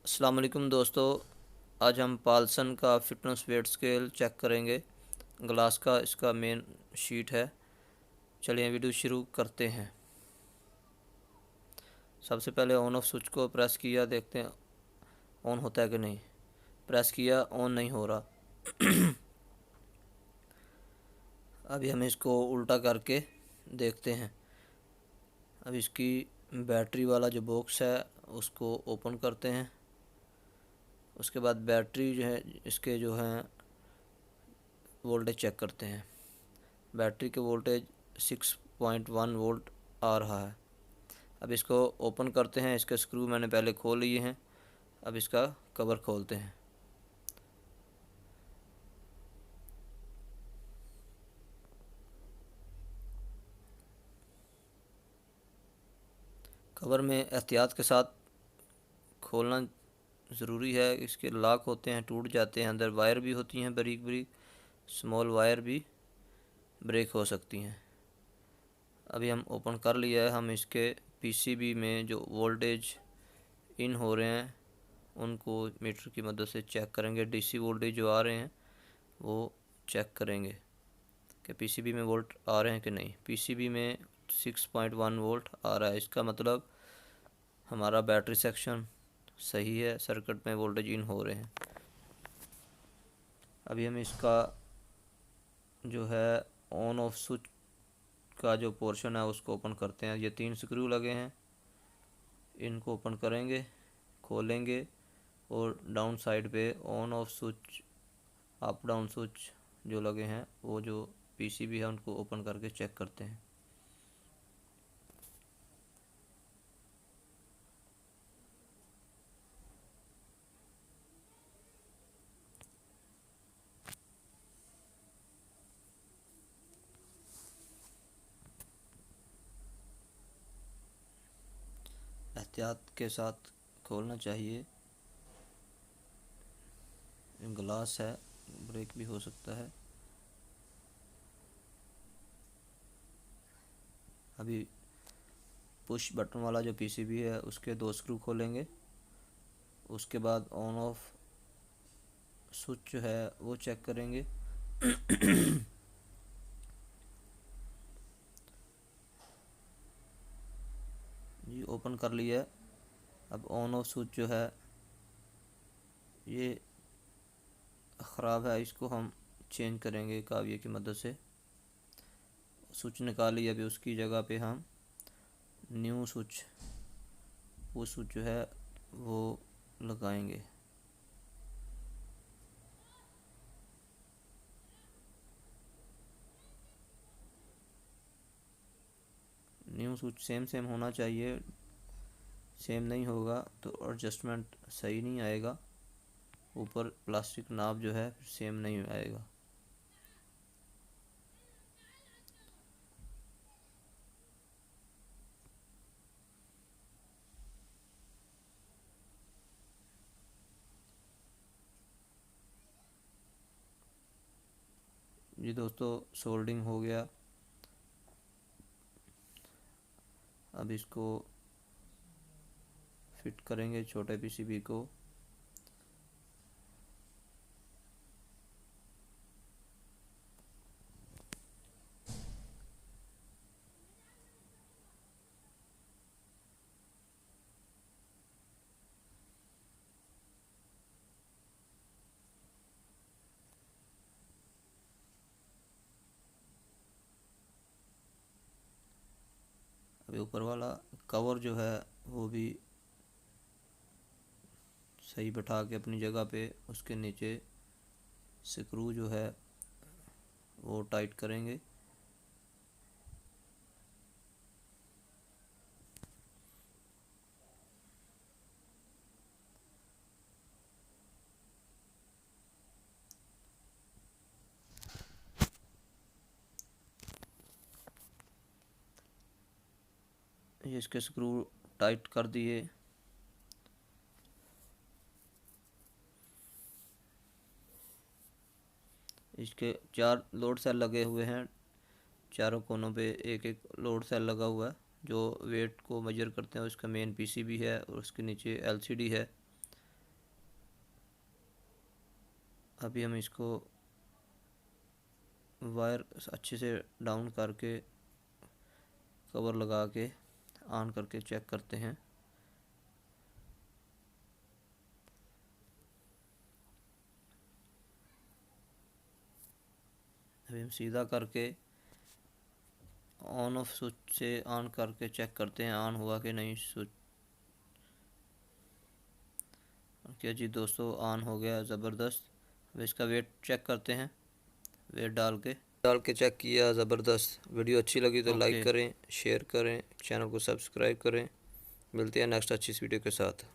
अस्सलाम वालेकुम दोस्तों। आज हम पाल्सन का फिटनेस वेट स्केल चेक करेंगे। ग्लास का इसका मेन शीट है। चलिए वीडियो शुरू करते हैं। सबसे पहले ऑन ऑफ स्विच को प्रेस किया, देखते हैं ऑन होता है कि नहीं। प्रेस किया, ऑन नहीं हो रहा। अभी हम इसको उल्टा करके देखते हैं। अब इसकी बैटरी वाला जो बॉक्स है उसको ओपन करते हैं। उसके बाद बैटरी जो है इसके जो हैं वोल्टेज चेक करते हैं। बैटरी के वोल्टेज 6.1 वोल्ट आ रहा है। अब इसको ओपन करते हैं। इसके स्क्रू मैंने पहले खोल लिए हैं। अब इसका कवर खोलते हैं। कवर में एहतियात के साथ खोलना ज़रूरी है। इसके लॉक होते हैं, टूट जाते हैं। अंदर वायर भी होती हैं, बारीक बारीक स्मॉल वायर भी ब्रेक हो सकती हैं। अभी हम ओपन कर लिया है। हम इसके पीसीबी में जो वोल्टेज इन हो रहे हैं उनको मीटर की मदद से चेक करेंगे। डीसी वोल्टेज जो आ रहे हैं वो चेक करेंगे कि पीसीबी में वोल्ट आ रहे हैं कि नहीं। पीसीबी में 6.1 वोल्ट आ रहा है। इसका मतलब हमारा बैटरी सेक्शन सही है, सर्किट में वोल्टेज इन हो रहे हैं। अभी हम इसका जो है ऑन ऑफ स्विच का जो पोर्शन है उसको ओपन करते हैं। ये 3 स्क्रू लगे हैं, इनको ओपन करेंगे, खोलेंगे और डाउन साइड पे on off switch, up down switch जो लगे हैं वो जो पीसीबी है उनको ओपन करके चेक करते हैं। एहतियात के साथ खोलना चाहिए। ग्लास है, ब्रेक भी हो सकता है। अभी पुश बटन वाला जो पीसीबी है उसके 2 स्क्रू खोलेंगे। उसके बाद ऑन ऑफ स्विच जो है वो चेक करेंगे। जी ओपन कर लिया है। अब ऑन ऑफ स्विच जो है ये ख़राब है, इसको हम चेंज करेंगे काविये की मदद से। स्विच निकाली, अभी उसकी जगह पे हम न्यू स्विच, वो स्विच जो है वो लगाएंगे। न्यू स्विच सेम सेम होना चाहिए। सेम नहीं होगा तो एडजस्टमेंट सही नहीं आएगा। ऊपर प्लास्टिक नाब जो है सेम नहीं आएगा। जी दोस्तों, सोल्डिंग हो गया। अब इसको फिट करेंगे छोटे पीसीबी को। अभी ऊपर वाला कवर जो है वो भी सही बैठा के अपनी जगह पे, उसके नीचे स्क्रू जो है वो टाइट करेंगे। ये इसके स्क्रू टाइट कर दिए। इसके 4 लोड सेल लगे हुए हैं। चारों कोनों पे एक एक लोड सेल लगा हुआ है जो वेट को मेजर करते हैं। उसका मेन पीसीबी है और उसके नीचे एलसीडी है। अभी हम इसको वायर अच्छे से डाउन करके कवर लगा के ऑन करके चेक करते हैं। अभी हम सीधा करके ऑन ऑफ स्विच से ऑन करके चेक करते हैं ऑन हुआ कि नहीं स्विच। क्या जी दोस्तों, ऑन हो गया ज़बरदस्त। अब इसका वेट चेक करते हैं, वेट डाल के चेक किया, ज़बरदस्त। वीडियो अच्छी लगी तो लाइक करें, शेयर करें, चैनल को सब्सक्राइब करें। मिलते हैं नेक्स्ट अच्छी वीडियो के साथ।